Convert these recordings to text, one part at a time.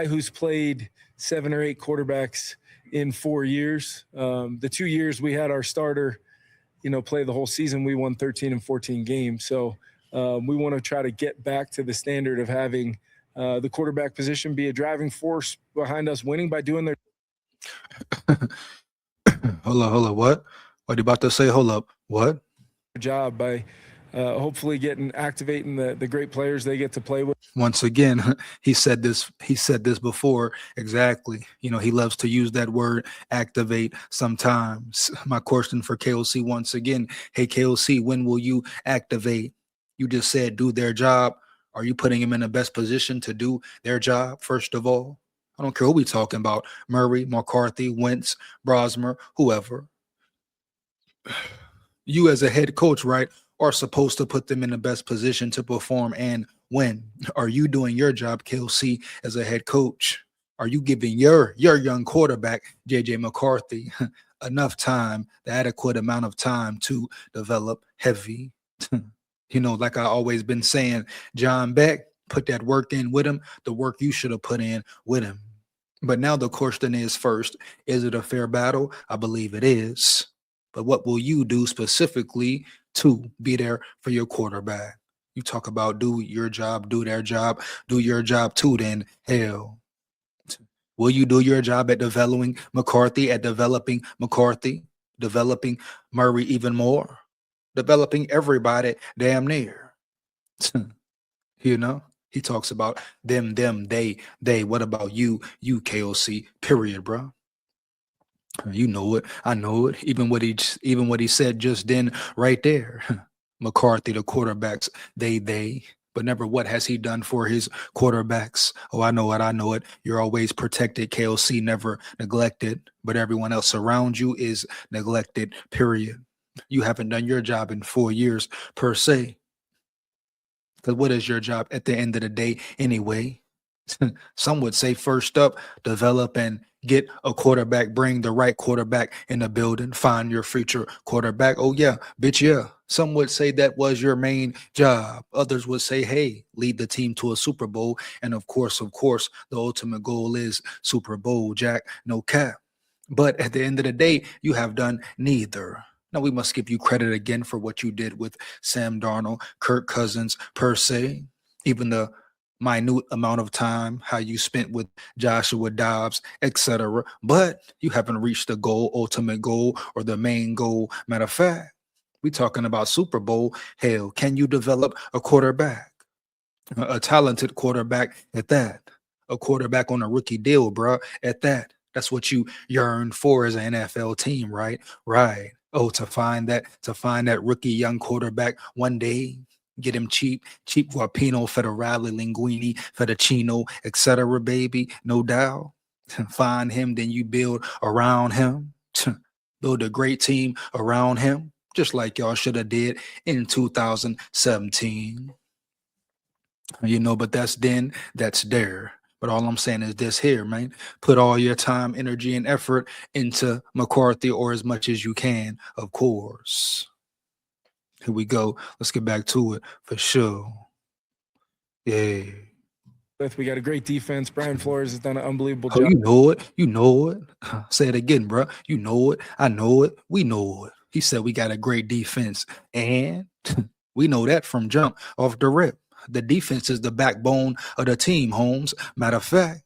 who's played 7 or 8 quarterbacks in 4 years. The 2 years we had our starter, play the whole season, we won 13 and 14 games. So we want to try to get back to the standard of having the quarterback position be a driving force behind us winning by doing their Hold up. What are you about to say? Hold up. What? job by hopefully activating the great players they get to play with. Once again, he said this before. Exactly. He loves to use that word activate sometimes. My question for KOC once again. Hey, KOC, when will you activate? You just said do their job. Are you putting them in the best position to do their job, first of all? I don't care who we talking about. Murray, McCarthy, Wentz, Brosmer, whoever. You as a head coach, right, are supposed to put them in the best position to perform and win. Are you doing your job, KOC, as a head coach? Are you giving your young quarterback, JJ McCarthy, enough time, the adequate amount of time to develop heavy? Like I always been saying, John Beck, put that work in with him, the work you should have put in with him. But now the question is first, is it a fair battle? I believe it is. But what will you do specifically to be there for your quarterback? You talk about do your job, do their job, do your job too, then hell. Will you do your job at developing McCarthy, developing Murray even more, developing everybody damn near? He talks about them, they. What about you, KOC, period, bro? You know it. I know it. Even what he said just then right there. McCarthy, the quarterbacks, they. But never what has he done for his quarterbacks? Oh, I know it. You're always protected, KOC, never neglected. But everyone else around you is neglected, period. You haven't done your job in 4 years, per se. Because what is your job at the end of the day anyway? Some would say first up, develop and get a quarterback, bring the right quarterback in the building, find your future quarterback. Oh, yeah, bitch, yeah. Some would say that was your main job. Others would say, hey, lead the team to a Super Bowl. And of course, the ultimate goal is Super Bowl, Jack, no cap. But at the end of the day, you have done neither. Now, we must give you credit again for what you did with Sam Darnold, Kirk Cousins, per se, even the minute amount of time, how you spent with Joshua Dobbs, etc. But you haven't reached the goal, ultimate goal, or the main goal. Matter of fact, we're talking about Super Bowl. Hell, can you develop a quarterback? A talented quarterback at that. A quarterback on a rookie deal, bro, at that. That's what you yearn for as an NFL team, right? Right. Oh, to find that rookie young quarterback one day, get him cheap Guapino, Federale, Linguini, Fettuccino, etc., baby, no doubt. Find him, then you build around him. Build a great team around him, just like y'all should have did in 2017. But that's then, that's there. But all I'm saying is this here, man. Put all your time, energy, and effort into McCarthy, or as much as you can, of course. Here we go. Let's get back to it for sure. Yeah. We got a great defense. Brian Flores has done an unbelievable job. You know it. Say it again, bro. You know it. I know it. We know it. He said we got a great defense. And we know that from jump off the rip. The defense is the backbone of the team, Holmes. Matter of fact,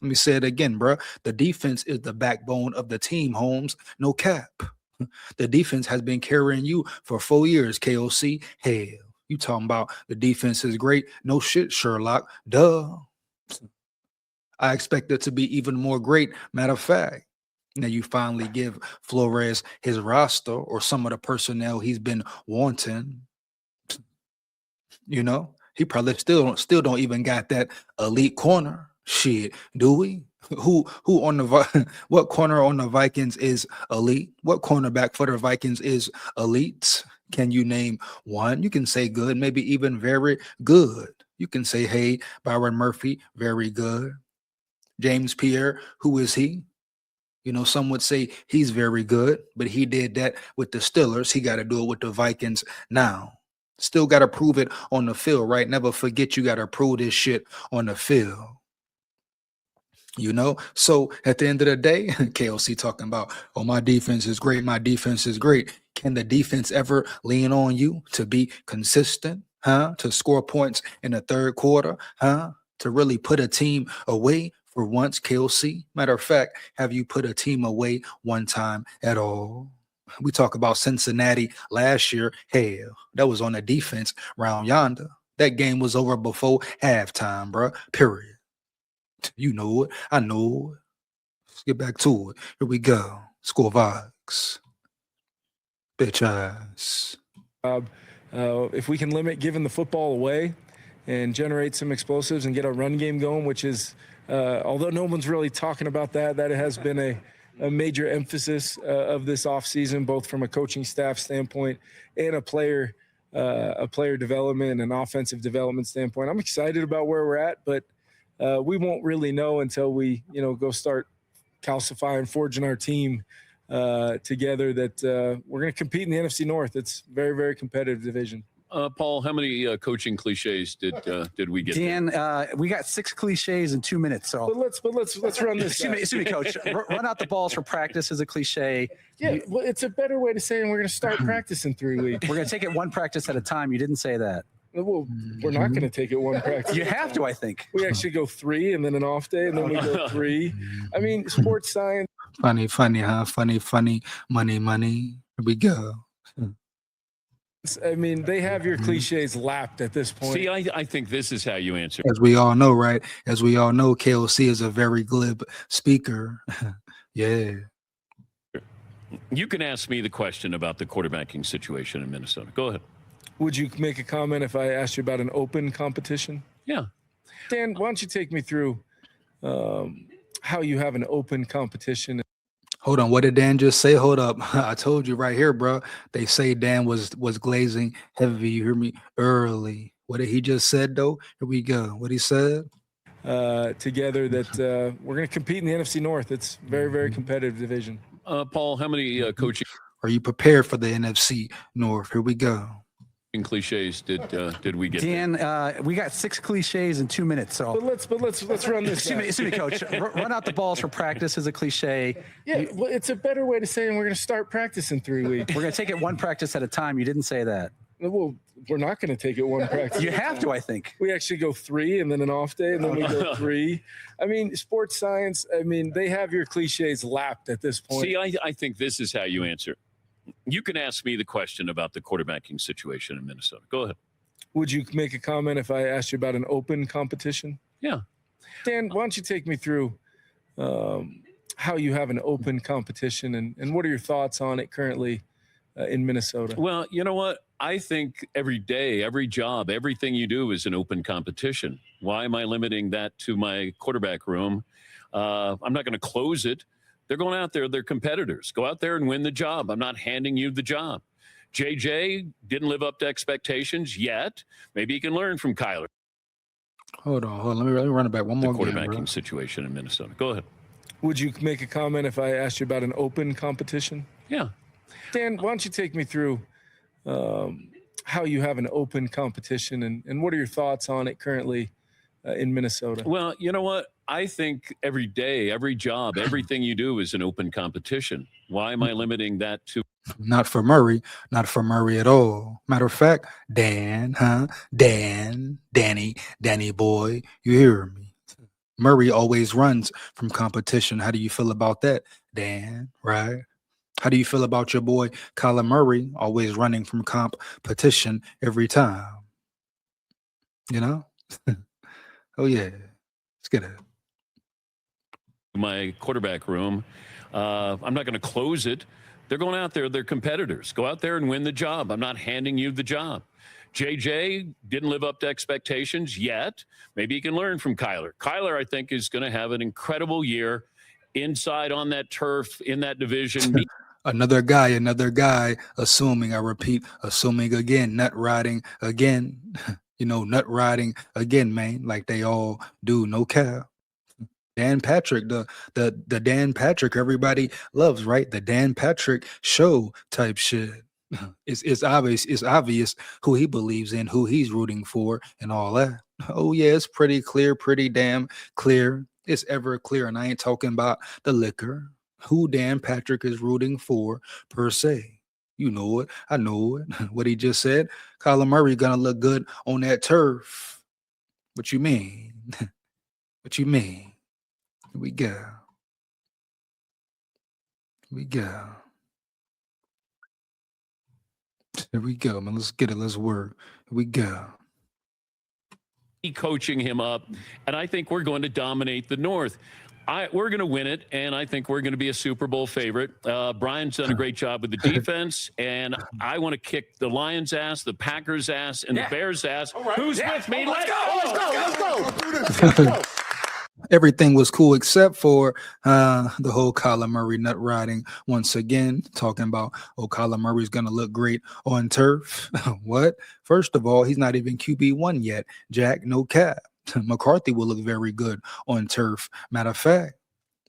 let me say it again, bro. The defense is the backbone of the team, Holmes. No cap. The defense has been carrying you for 4 years, KOC. Hell, you talking about the defense is great? No shit, Sherlock. Duh. I expect it to be even more great. Matter of fact, now you finally give Flores his roster or some of the personnel he's been wanting. He probably still don't even got that elite corner. Shit, do we? Who on what corner on the Vikings is elite? What cornerback for the Vikings is elite? Can you name one? You can say good, maybe even very good. You can say, hey, Byron Murphy, very good. James Pierre, who is he? Some would say he's very good, but he did that with the Steelers. He got to do it with the Vikings now. Still got to prove it on the field, right? Never forget you got to prove this shit on the field. You know, so at the end of the day, KOC talking about, oh, my defense is great. My defense is great. Can the defense ever lean on you to be consistent, huh? To score points in the third quarter, huh? To really put a team away for once, KOC? Matter of fact, have you put a team away one time at all? We talk about Cincinnati last year. Hell, that was on the defense round yonder. That game was over before halftime, bro. Period. You know it. I know it. Let's get back to it. Here we go. Score VIKES. Bitch ass. If we can limit giving the football away and generate some explosives and get a run game going, which is, although no one's really talking about that, that has been a major emphasis of this offseason, both from a coaching staff standpoint and a player development and offensive development standpoint. I'm excited about where we're at, but we won't really know until we, go start calcifying, forging our team together that we're going to compete in the NFC North. It's very, very competitive division. Paul, how many coaching cliches did we get? Dan, we got 6 cliches in 2 minutes. So But let's run this. excuse me, Coach. Run out the balls for practice is a cliche. Yeah, well, it's a better way to say, and we're going to start practice in 3 weeks. We're going to take it one practice at a time. You didn't say that. Well, we're not going to take it one practice. You have to, I think. We actually go 3 and then an off day, and then we go 3. I mean, sports science. Funny, huh? Funny, money. Here we go. I mean, they have your cliches lapped at this point. See, I think this is how you answer. As we all know, right? As we all know, KOC is a very glib speaker. Yeah. You can ask me the question about the quarterbacking situation in Minnesota. Go ahead. Would you make a comment if I asked you about an open competition? Yeah. Dan, why don't you take me through how you have an open competition? Hold on. What did Dan just say? Hold up. I told you right here, bro. They say Dan was glazing heavy. You hear me? Early. What did he just said, though? Here we go. What he said? Together that we're going to compete in the NFC North. It's very, very competitive division. Paul, how many coaching Are you prepared for the NFC North? Here we go. cliches did we get? Dan, we got 6 cliches in 2 minutes. So But let's run this. excuse me, Coach. Run out the balls for practice is a cliche. Yeah, well, it's a better way to say, and we're going to start practice in 3 weeks. We're going to take it one practice at a time. You didn't say that. Well, we're not going to take it one practice. You have to, I think. We actually go 3 and then an off day, and then we go 3. I mean, sports science, I mean, they have your cliches lapped at this point. See, I think this is how you answer. You can ask me the question about the quarterbacking situation in Minnesota. Go ahead. Would you make a comment if I asked you about an open competition? Yeah. Dan, why don't you take me through how you have an open competition and what are your thoughts on it currently in Minnesota? Well, you know what? I think every day, every job, everything you do is an open competition. Why am I limiting that to my quarterback room? I'm not going to close it. They're going out there. They're competitors. Go out there and win the job. I'm not handing you the job. JJ didn't live up to expectations yet. Maybe he can learn from Kyler. Hold on. Let me run it back one more The game, quarterbacking bro. situation in Minnesota. Go ahead. Would you make a comment if I asked you about an open competition? Yeah. Dan, why don't you take me through how you have an open competition and what are your thoughts on it currently in Minnesota? Well, you know what? I think every day, every job, everything you do is an open competition. Why am I limiting that to? Not for Murray at all. Matter of fact, Dan, Danny boy, you hear me? Murray always runs from competition. How do you feel about that, Dan? Right? How do you feel about your boy Kyler Murray always running from competition every time? You know? Oh yeah, let's get it. My quarterback room. I'm not going to close it. They're going out there. They're competitors. Go out there and win the job. I'm not handing you the job. JJ didn't live up to expectations yet. Maybe he can learn from Kyler. Kyler, I think, is going to have an incredible year inside on that turf in that division. Another guy, assuming again, nut riding again, nut riding again, man, like they all do, no cap. Dan Patrick, the Dan Patrick everybody loves, right? The Dan Patrick show type shit. It's obvious who he believes in, who he's rooting for, and all that. Oh yeah, it's pretty clear, pretty damn clear. It's ever clear, and I ain't talking about the liquor. Who Dan Patrick is rooting for per se. You know it. I know it. What he just said. Kyler Murray gonna look good on that turf. What you mean? What you mean? Here we go. Here we go. Here we go, man. Let's get it. Let's work. Here we go. Coaching him up, and I think we're going to dominate the North. We're going to win it, and I think we're going to be a Super Bowl favorite. Brian's done a great job with the defense, and I want to kick the Lions' ass, the Packers' ass, and the Bears' ass. Right. Who's with me? Let's go. Everything was cool except for the whole Kyler Murray nut riding. Once again, talking about, Kyler Murray's going to look great on turf. What? First of all, he's not even QB1 yet. Jack, no cap. McCarthy will look very good on turf. Matter of fact,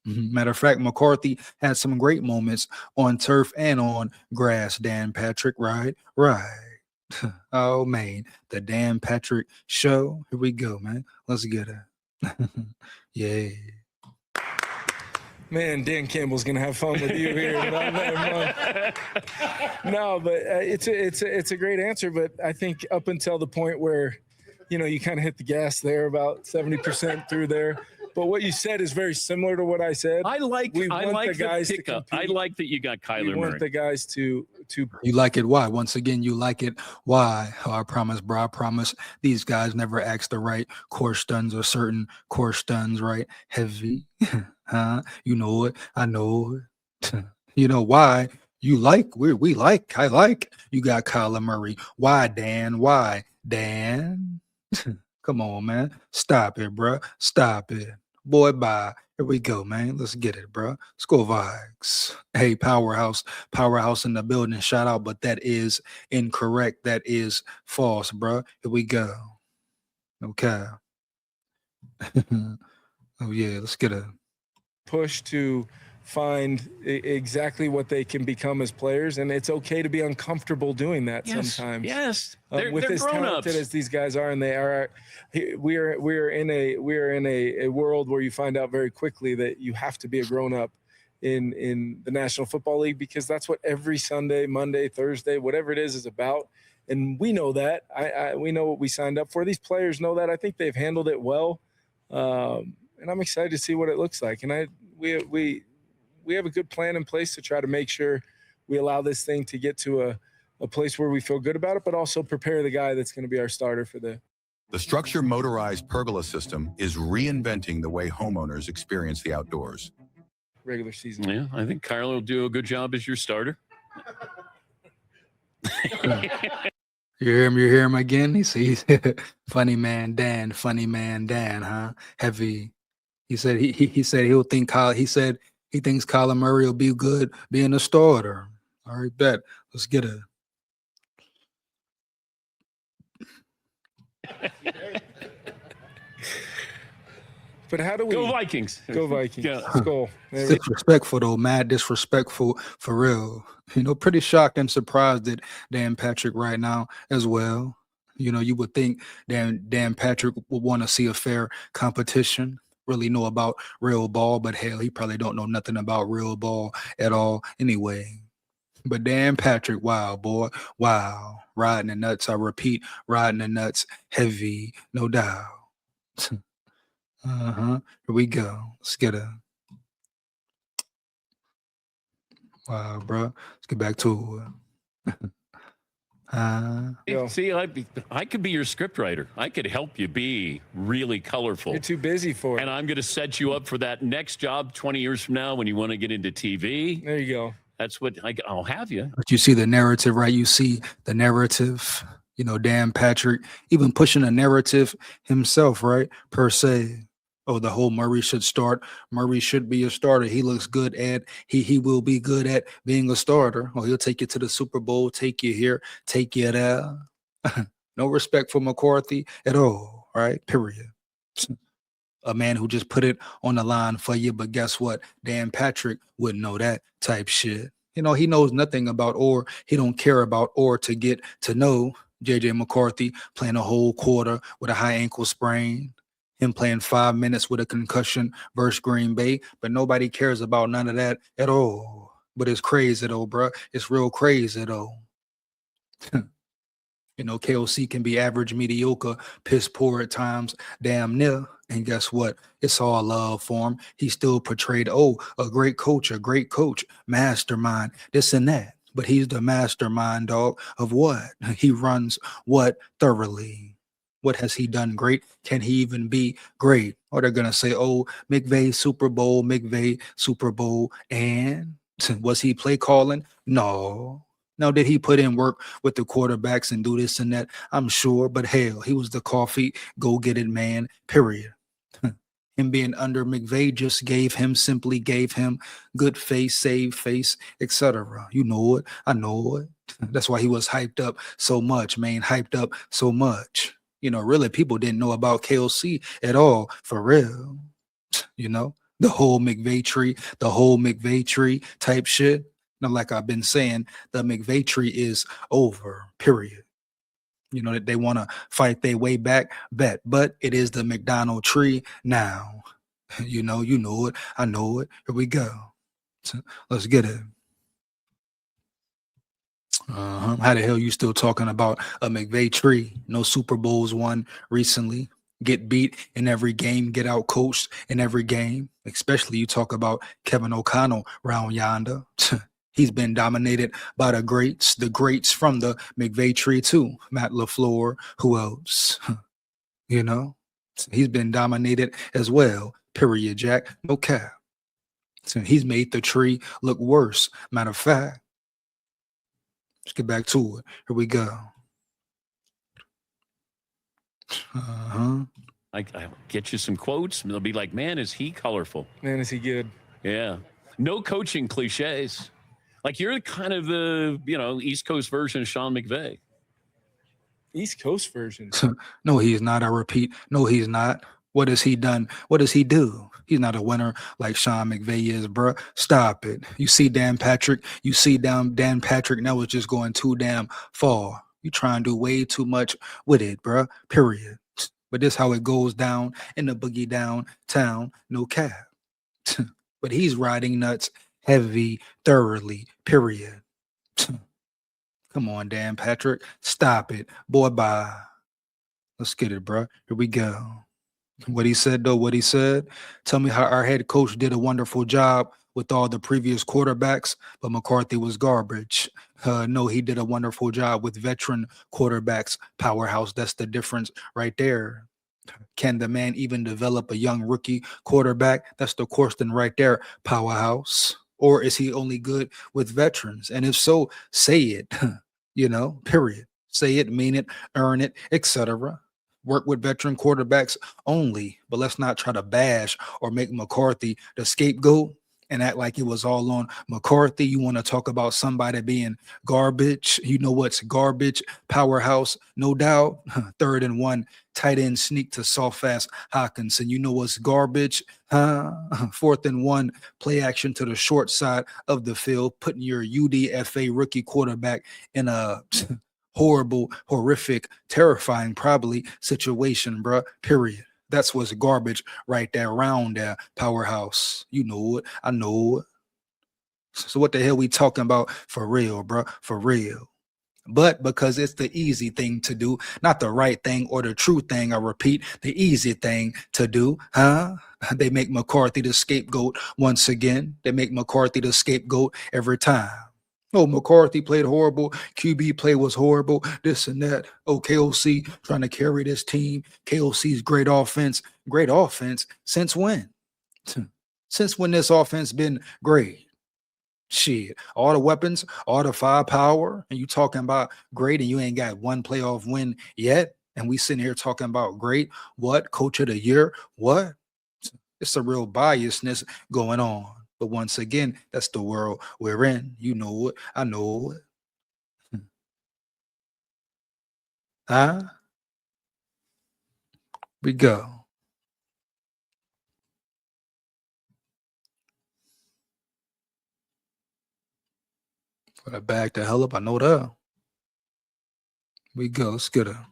McCarthy had some great moments on turf and on grass. Dan Patrick, right? Oh, man. The Dan Patrick show. Here we go, man. Let's get it. Yeah. Man, Dan Campbell's gonna have fun with you here. No, but it's a great answer. But I think up until the point where, you kind of hit the gas there, about 70% through there. But what you said is very similar to what I said. I like the pickup. I like that you got Kyler Murray. We want the guys to. You like it? Why? Once again, you like it? Why? Oh, I promise, bro. I promise. These guys never ask the right questions or certain questions, right? Heavy, huh? You know it. I know it. You know why? You like? We like. I like. You got Kyler Murray. Why, Dan? Why, Dan? Come on, man. Stop it, bro. Stop it. Boy, bye. Here we go, man. Let's get it, bro. SKOL VIKES. Hey, Powerhouse in the building. Shout out, but that is incorrect. That is false, bro. Here we go. Okay. Oh, yeah. Let's get a push to find exactly what they can become as players, and it's okay to be uncomfortable doing that sometimes. Yes, with they're as talented as these guys are, and they are, we are in a world where you find out very quickly that you have to be a grown up in the National Football League, because that's what every Sunday, Monday, Thursday, whatever it is about. And we know that. We know what we signed up for. These players know that. I think they've handled it well, and I'm excited to see what it looks like. And we have a good plan in place to try to make sure we allow this thing to get to a place where we feel good about it, but also prepare the guy that's going to be our starter for the Structure motorized pergola system is reinventing the way homeowners experience the outdoors. Regular season. Yeah, I think Kyler will do a good job as your starter. You hear him again? He's funny man Dan, huh? Heavy. He said he said he'll think he thinks Kyler Murray will be good being a starter. All right, bet. Let's get it. But how do we go Vikings? Go Vikings. Yeah. SKOL. Disrespectful though, mad disrespectful for real. Pretty shocked and surprised at Dan Patrick right now as well. You would think Dan Patrick would want to see a fair competition, really know about real ball, but hell, he probably don't know nothing about real ball at all anyway. But Dan Patrick, wow, boy, wow. Riding the nuts, I repeat, riding the nuts heavy, no doubt. Here we go. Let's get a wow, bro. Let's get back to it. See, I could be your scriptwriter. I could help you be really colorful. You're too busy for it. And I'm going to set you up for that next job 20 years from now when you want to get into TV. There you go. That's what I'll have you. But you see the narrative, right? You see the narrative. Dan Patrick even pushing a narrative himself, right? Per se. Oh, the whole Murray should start. Murray should be a starter. He looks good at, he will be good at being a starter. Oh, he'll take you to the Super Bowl, take you here, take you there. No respect for McCarthy at all, right? Period. A man who just put it on the line for you, but guess what? Dan Patrick wouldn't know that type shit. He knows nothing about or he don't care about or to get to know JJ McCarthy playing a whole quarter with a high ankle sprain. Him playing 5 minutes with a concussion versus Green Bay, but nobody cares about none of that at all. But it's crazy though, bro. It's real crazy though. You know, KOC can be average, mediocre, piss poor at times, damn near. And guess what? It's all love for him. He still portrayed, oh, a great coach, mastermind, this and that. But he's the mastermind, dog, of what? He runs what thoroughly. What has he done great? Can he even be great? Or they're going to say, oh, McVay, Super Bowl, and was he play calling? No. Now, did he put in work with the quarterbacks and do this and that? I'm sure, but hell, he was the coffee, go-get-it man, period. Him being under McVay just simply gave him good face, save face, etc. You know it. I know it. That's why he was hyped up so much, man, hyped up so much. You know, really, people didn't know about KOC at all, for real. You know, the whole McVay tree type shit. Now, like I've been saying, the McVay tree is over, period. You know, that they want to fight their way back, but it is the McDonald tree now. You know it. I know it. Here we go. So, let's get it. How the hell you still talking about a McVay tree? No Super Bowls won recently. Get beat in every game, get out coached in every game. Especially you talk about Kevin O'Connell round yonder. He's been dominated by the greats from the McVay tree too. Matt LaFleur, who else? You know, he's been dominated as well. Period, Jack. No cap. So he's made the tree look worse. Matter of fact, let's get back to it. Here we go. I'll get you some quotes, and they'll be like, man, is he colorful? Man, is he good? Yeah. No coaching cliches. Like you're kind of the, East Coast version of Sean McVay. East Coast version. No, he's not. I repeat, no, he's not. What has he done? What does he do? He's not a winner like Sean McVay is, bro. Stop it. You see Dan Patrick. Dan Patrick now is just going too damn far. You try and do way too much with it, bro. Period. But this how it goes down in the boogie downtown. No cap. But he's riding nuts heavy, thoroughly, period. Come on, Dan Patrick. Stop it. Boy, bye. Let's get it, bro. Here we go. What he said, though, what he said. Tell me how our head coach did a wonderful job with all the previous quarterbacks, but McCarthy was garbage. No, he did a wonderful job with veteran quarterbacks. Powerhouse, that's the difference right there. Can the man even develop a young rookie quarterback? That's the question right there, powerhouse. Or is he only good with veterans? And if so, say it, period. Say it, mean it, earn it, etc. Work with veteran quarterbacks only, but let's not try to bash or make McCarthy the scapegoat and act like it was all on McCarthy. You want to talk about somebody being garbage. You know what's garbage? Powerhouse, no doubt. 3rd and 1, tight end sneak to soft-ass Hawkinson. You know what's garbage? 4th and 1, play action to the short side of the field, putting your UDFA rookie quarterback in a horrible, horrific, terrifying, probably situation, bruh, period. That's what's garbage right there, around there, powerhouse. You know it. I know it. So what the hell we talking about for real, bro? For real. But because it's the easy thing to do, not the right thing or the true thing, I repeat, the easy thing to do, They make McCarthy the scapegoat once again. They make McCarthy the scapegoat every time. Oh, McCarthy played horrible. QB play was horrible. This and that. Oh, KOC trying to carry this team. KOC's great offense. Great offense? Since when? Since when this offense been great? Shit. All the weapons, all the firepower, and you talking about great and you ain't got one playoff win yet? And we sitting here talking about great. What? Coach of the year? What? It's a real biasness going on. But once again, that's the world we're in. You know it. I know it. We go. Put I back the hell up. I know that. We go. Let's get her.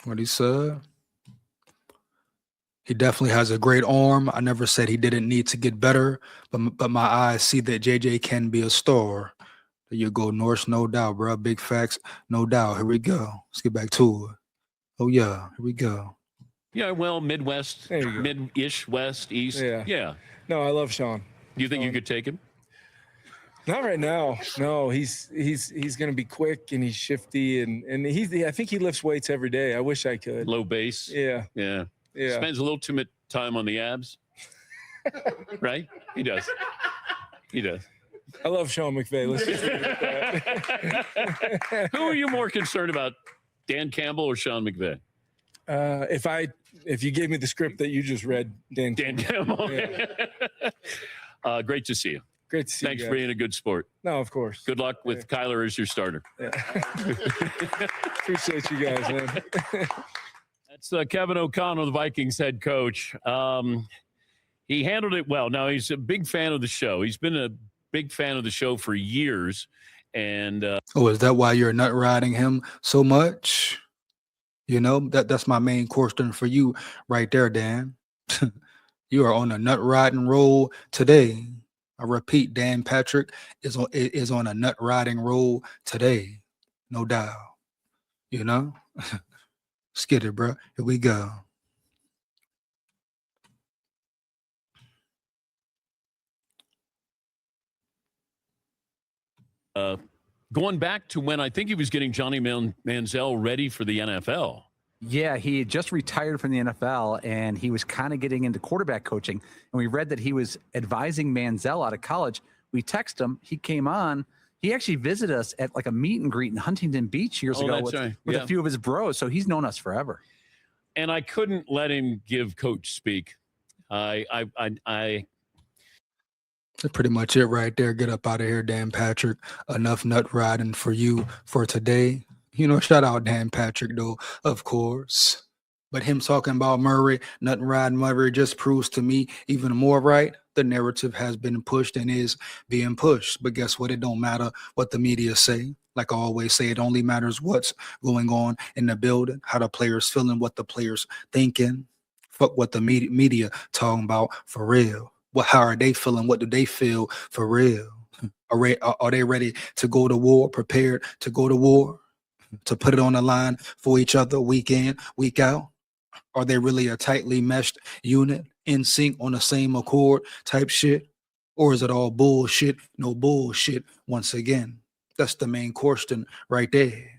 What he said. He definitely has a great arm. I never said he didn't need to get better, but my eyes see that JJ can be a star. There you go, Norse, no doubt, bro. Big facts, no doubt. Here we go. Let's get back to it. Oh, yeah, here we go. Yeah, well, Midwest, There you go. mid-ish, West, East. Yeah. Yeah. No, I love Sean. Do you think you could take him? Not right now. No, he's going to be quick and he's shifty and I think he lifts weights every day. I wish I could. Low base. Yeah. Yeah. Yeah. Spends a little too much time on the abs. Right? He does. He does. I love Sean McVay. Let's just leave it at that. Who are you more concerned about, Dan Campbell or Sean McVay? If you gave me the script that you just read, Dan Campbell. Yeah. Great to see you. Great to see Thanks you for guys. being a good sport. No, of course. Good luck with Kyler as your starter. Yeah. Appreciate you guys, man. That's Kevin O'Connell, the Vikings head coach. He handled it well. Now, he's a big fan of the show. He's been a big fan of the show for years. And oh, is that why you're nut riding him so much? You know, that's my main question for you right there, Dan. You are on a nut riding roll today. I repeat, Dan Patrick is on a nut riding roll today. No doubt. You know? Let's get it, bro. Here we go. Going back to when I think he was getting Johnny Manziel ready for the NFL. Yeah, he had just retired from the NFL, and he was kind of getting into quarterback coaching. And we read that he was advising Manziel out of college. We texted him. He came on. He actually visited us at like a meet and greet in Huntington Beach years ago with a few of his bros. So he's known us forever. And I couldn't let him give coach speak. That's pretty much it right there. Get up out of here, Dan Patrick. Enough nut riding for you for today. You know, shout out Dan Patrick, though, of course. But him talking about Murray, nut riding Murray just proves to me even more right. The narrative has been pushed and is being pushed. But guess what? It don't matter what the media say. Like I always say, it only matters what's going on in the building, how the players feeling, what the players thinking. Fuck what the media talking about for real. How are they feeling? What do they feel for real? Are they ready to go to war, prepared to go to war, to put it on the line for each other week in, week out? Are they really a tightly meshed unit, in sync, on the same accord type shit? Or is it all bullshit? No bullshit once again. That's the main question right there.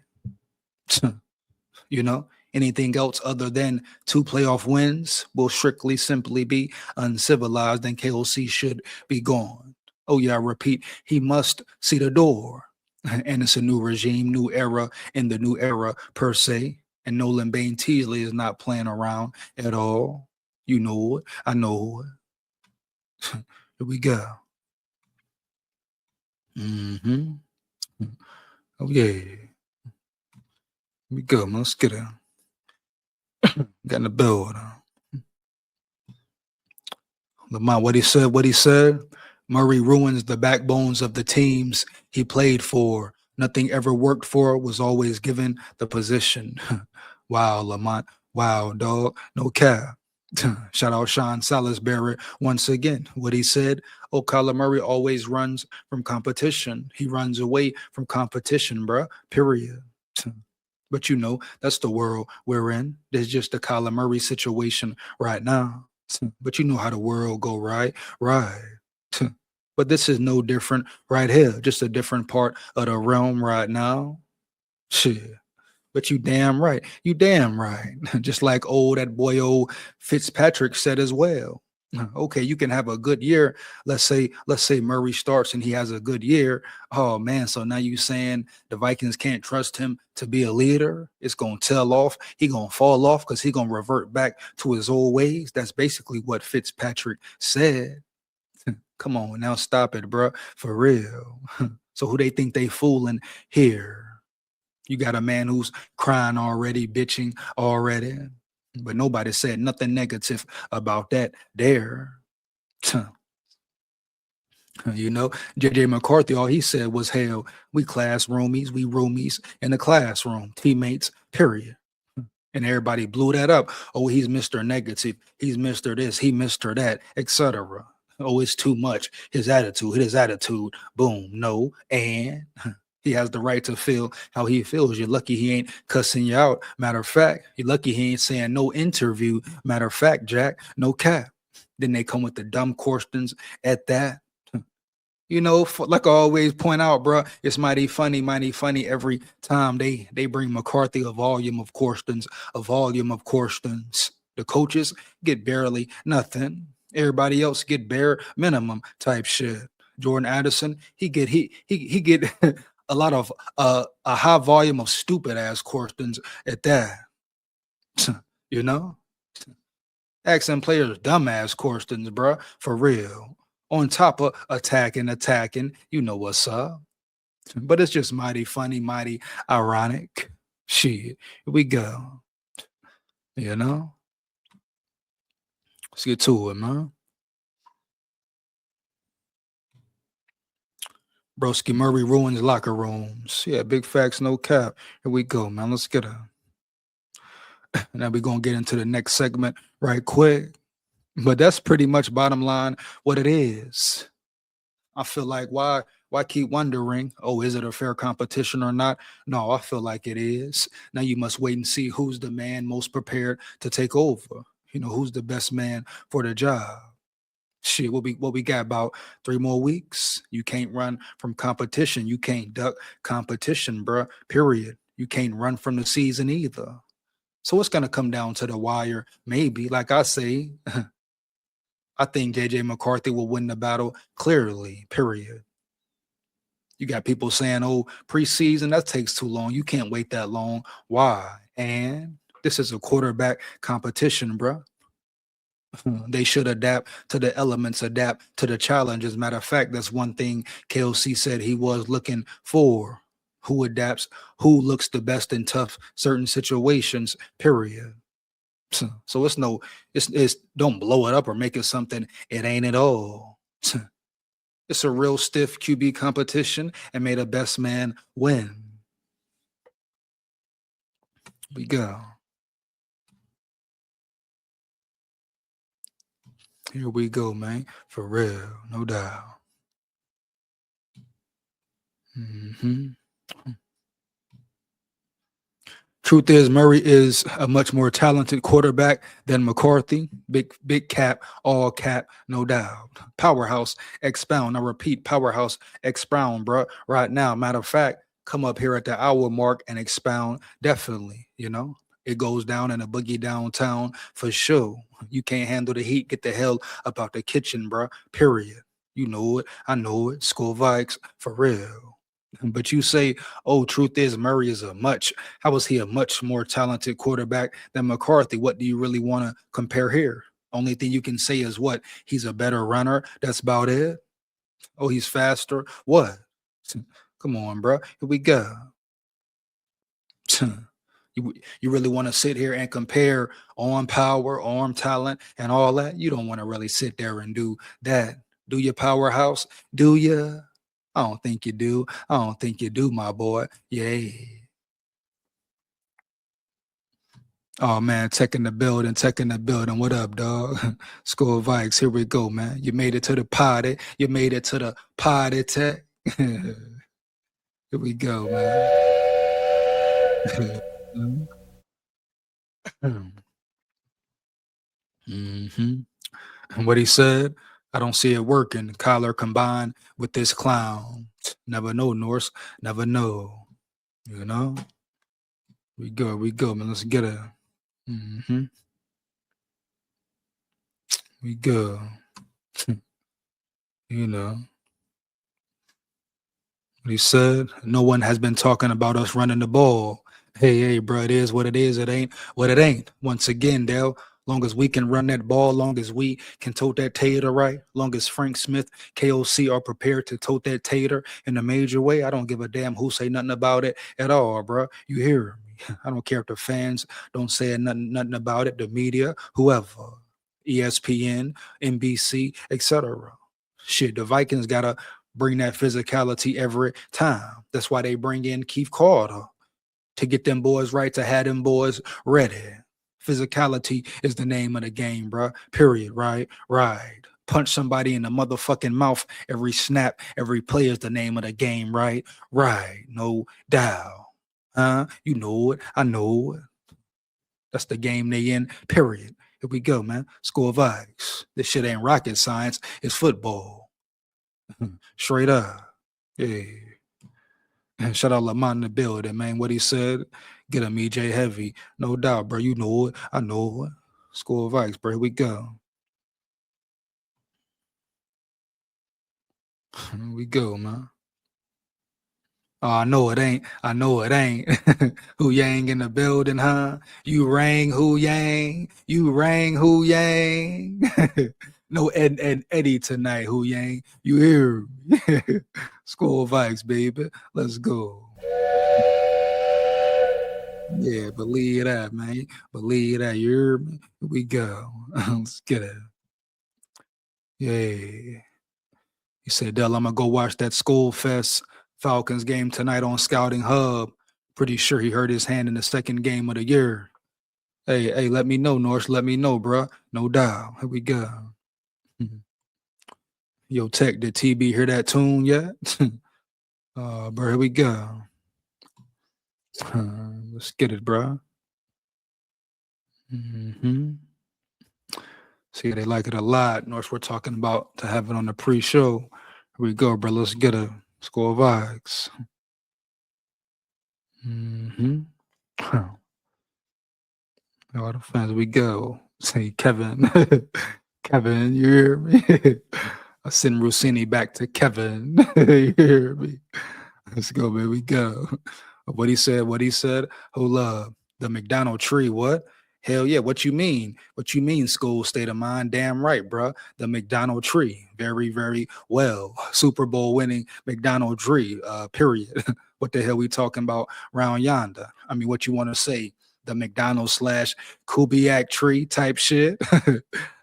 You know? Anything else other than 2 playoff wins will strictly simply be uncivilized, and KOC should be gone. Oh yeah, I repeat, he must see the door. And it's a new regime, new era in the new era per se. And Nolan Bain Teasley is not playing around at all. You know it. I know it. Here we go. Mm-hmm. Oh yeah. Here we go, man. Let's get it. Got in the build. Lamont, what he said. Murray ruins the backbones of the teams he played for. Nothing ever worked for, was always given the position. Wow, Lamont. Wow, dog. No cap. Shout out Sean Salisbury once again. What he said, Kyler Murray always runs from competition. He runs away from competition, bruh. Period. But you know, that's the world we're in. There's just the Kyler Murray situation right now. But you know how the world go, right? Right. But this is no different right here. Just a different part of the realm right now. Shit. But you damn right. You damn right. Just like that boy old Fitzpatrick said as well. Okay, you can have a good year. Let's say Murray starts and he has a good year. Oh man, so now you saying the Vikings can't trust him to be a leader? It's gonna tail off. He gonna fall off because he gonna revert back to his old ways. That's basically what Fitzpatrick said. Come on, now stop it, bro. For real. So who they think they fooling here? You got a man who's crying already, bitching already. But nobody said nothing negative about that there. You know, JJ McCarthy, all he said was, hell, we class roomies, we roomies in the classroom, teammates, period. And everybody blew that up. Oh, he's Mr. Negative. He's Mr. This. He Mr. That, etc. Oh, it's too much. His attitude. Boom. No. And he has the right to feel how he feels. You're lucky he ain't cussing you out. Matter of fact, you're lucky he ain't saying no interview. Matter of fact, Jack, no cap. Then they come with the dumb questions at that. You know, like I always point out, bro, it's mighty funny every time they bring McCarthy a volume of questions. The coaches get barely nothing. Everybody else get bare minimum type shit. Jordan Addison, he get a lot of a high volume of stupid ass questions at that. You know, asking players dumbass questions, bro, for real. On top of attacking, you know what's up. But it's just mighty funny, mighty ironic. Shit, here we go. You know? Let's get to it, man. Broski Murray ruins locker rooms. Yeah, big facts, no cap. Here we go, man. Let's get her. Now we're going to get into the next segment right quick. But that's pretty much bottom line what it is. I feel like why keep wondering, oh, is it a fair competition or not? No, I feel like it is. Now you must wait and see who's the man most prepared to take over. You know, who's the best man for the job. Shit, what we got about 3 more weeks? You can't run from competition. You can't duck competition, bruh. Period. You can't run from the season either. So it's gonna come down to the wire. Maybe, like I say, I think JJ McCarthy will win the battle clearly, period. You got people saying, oh, preseason, that takes too long. You can't wait that long. Why? And this is a quarterback competition, bro. They should adapt to the elements, adapt to the challenges. Matter of fact, that's one thing KOC said he was looking for. Who adapts, who looks the best in tough certain situations, period. So it's don't blow it up or make it something it ain't at all. It's a real stiff QB competition and may the best man win. We go. Here we go, man. For real, no doubt. Truth is, Murray is a much more talented quarterback than McCarthy. Big cap, all cap, no doubt. Powerhouse, expound. I repeat, powerhouse, expound, bro. Right now, matter of fact, come up here at the hour mark and expound. Definitely, you know. It goes down in a boogie downtown for sure. You can't handle the heat. Get the hell up out the kitchen, bro. Period. You know it. I know it. SKOL VIKES for real. But you say, oh, truth is Murray is how is he a much more talented quarterback than McCarthy? What do you really want to compare here? Only thing you can say is what? He's a better runner. That's about it. Oh, he's faster. What? Come on, bro. Here we go. You really want to sit here and compare arm power, arm talent, and all that? You don't want to really sit there and do that. Do your powerhouse? Do you? I don't think you do. I don't think you do, my boy. Yeah. Oh, man, tech in the building. What up, dog? SKOL VIKES, here we go, man. You made it to the party. Tech. Here we go, man. And what he said, I don't see it working. Kyler combined with this clown. Never know, Norse. Never know. You know? We go, man. Let's get it. We go. You know. What he said, no one has been talking about us running the ball. Hey, bro, it is what it is. It ain't what it ain't. Once again, Dale. Long as we can run that ball, long as we can tote that tater right, long as Frank Smith, KOC are prepared to tote that tater in a major way, I don't give a damn who say nothing about it at all, bro. You hear me? I don't care if the fans don't say nothing about it, the media, whoever, ESPN, NBC, etc. Shit, the Vikings got to bring that physicality every time. That's why they bring in Keith Carter. to get them boys right, to have them boys ready. Physicality is the name of the game, bro. Period. Right. Punch somebody in the motherfucking mouth every snap, every play is the name of the game, right? No doubt. You know it. I know it. That's the game they in, period. Here we go, man. SKOL VIKES. This shit ain't rocket science. It's football. Straight up. Yeah. And shout out Lamont in the building, man. What he said, get him EJ heavy. No doubt, bro. You know it. I know it. SKOL VIKES, bro. Here we go. Here we go, man. Oh, I know it ain't. Who Yang in the building, huh? You rang Who Yang. No Ed and Eddie tonight, Who Yang. You hear me? SKOL VIKES, baby. Let's go. Yeah, believe that, man. Believe that. You hear me? Here we go. Let's get it. Yeah. He said, Dell, I'm going to go watch that SKOL Fest Falcons game tonight on Scouting Hub. Pretty sure he hurt his hand in the second game of the year. Hey, let me know, Norse. Let me know, bro. No doubt. Here we go. Yo, Tech, did TB hear that tune yet? Bro, here we go. Let's get it, bro. See, they like it a lot. Norse, we're talking about to have it on the pre-show. Here we go, bro. Let's get a SKOL VIKES. All the fans, we go. Say, Kevin. Kevin, you hear me? I send Rossini back to Kevin. You hear me? Let's go, man. We go. What he said. Hold up. The McDonald tree, what? Hell yeah. What you mean? SKOL State of Mind? Damn right, bro. The McDonald tree. Very, very well. Super Bowl winning McDonald tree, period. What the hell we talking about round yonder? I mean, what you want to say? The McDonald / Kubiak tree type shit?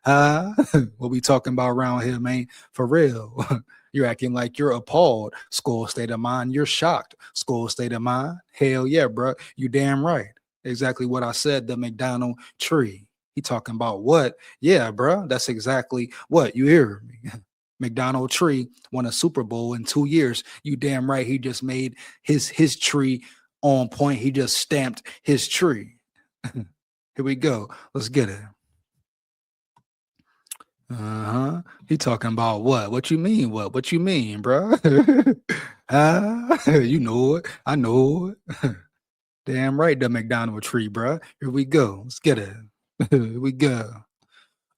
What we talking about around here, man? For real. You're acting like you're appalled. SKOL State of Mind. You're shocked. SKOL State of Mind. Hell yeah, bro. You damn right. Exactly what I said, the McDonald tree. He talking about what? Yeah, bro. That's exactly what. You hear me? McDonald tree won a Super Bowl in 2 years. You damn right. He just made his tree on point. He just stamped his tree. Here we go. Let's get it. He talking about what? What you mean? What you mean, bro? You know it. I know it. Damn right, the McDonald tree, bro. Here we go. Let's get it. Here we go.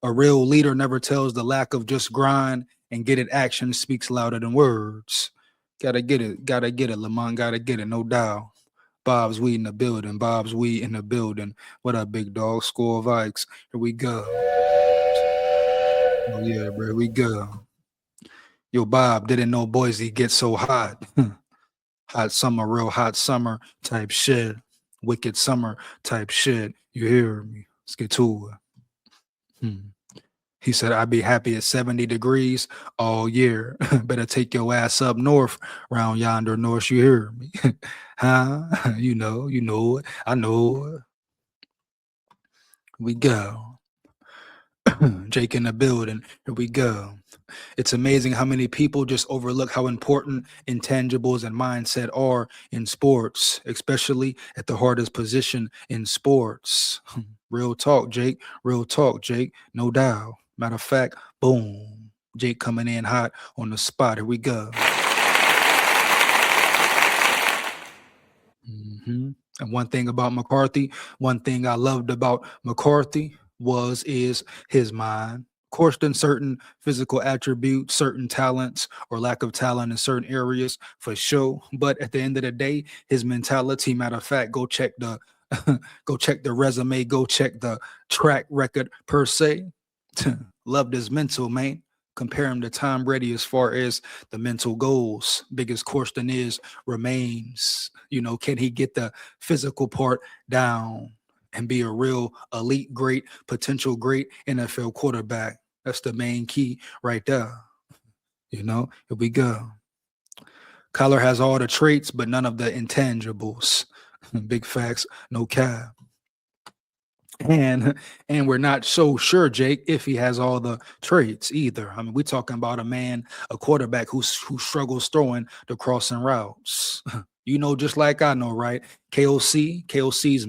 A real leader never tells the lack of just grind and get it. Action speaks louder than words. Gotta get it, Lamont. Gotta get it, no doubt. Bob's weed in the building. What up, big dog? SKOL VIKES. Here we go. Oh yeah, bro. Here we go. Yo, Bob, didn't know Boise gets so hot. Hot summer, real hot summer type shit. Wicked summer type shit. You hear me? Let's get to it. He said, I'd be happy at 70 degrees all year. Better take your ass up north, round yonder north. You hear me? You know it. I know it. We go. Jake in the building. Here we go. It's amazing how many people just overlook how important intangibles and mindset are in sports, especially at the hardest position in sports. Real talk, Jake. No doubt. Matter of fact, boom. Jake coming in hot on the spot. Here we go. And one thing about McCarthy, one thing I loved about McCarthy is his mind. Of course, then certain physical attributes, certain talents or lack of talent in certain areas for sure. But at the end of the day, his mentality, matter of fact, go check the resume, go check the track record per se. Loved his mental, man. Compare him to Tom Brady as far as the mental goals. Biggest question remains, can he get the physical part down and be a real elite, great, potential great NFL quarterback? That's the main key right there. Here we go. Kyler has all the traits, but none of the intangibles. Big facts, no cap. And we're not so sure, Jake, if he has all the traits either. I mean, we're talking about a quarterback who struggles throwing the crossing routes. You know, just like I know, right? KOC's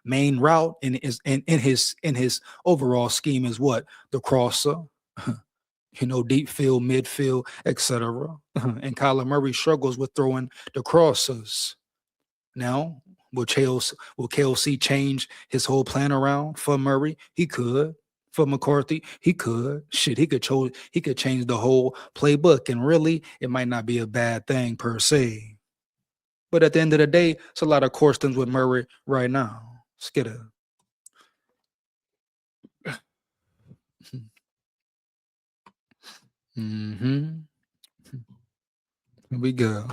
main route in his overall scheme is what? The crosser. You know, deep field, midfield, etc. And Kyler Murray struggles with throwing the crossers. Now, will KOC change his whole plan around for Murray? He could. For McCarthy, he could. Shit, he could change the whole playbook, and really, it might not be a bad thing per se. But at the end of the day, it's a lot of questions with Murray right now. Let's get it. Here we go.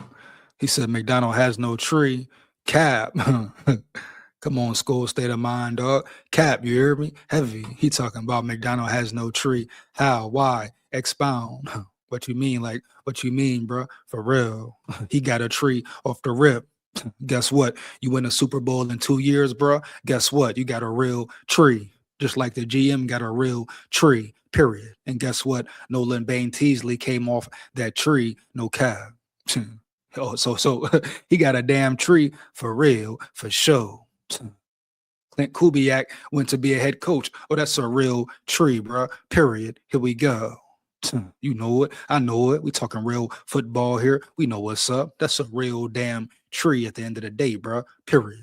He said McDonald has no tree. Cap. Come on, SKOL, state of mind, dog. Cap, you hear me? Heavy. He talking about McDonald has no tree. How? Why? Expound. What you mean? Like, what you mean, bro? For real. He got a tree off the rip. Guess what? You win a Super Bowl in 2 years, bro. Guess what? You got a real tree. Just like the GM got a real tree, period. And guess what? Nolan Bain Teasley came off that tree, no cap. Oh, so he got a damn tree for real, for sure. Clint Kubiak went to be a head coach. Oh, that's a real tree, bro. Period. Here we go. You know it. I know it. We talking real football here. We know what's up. That's a real damn tree at the end of the day, bro. Period.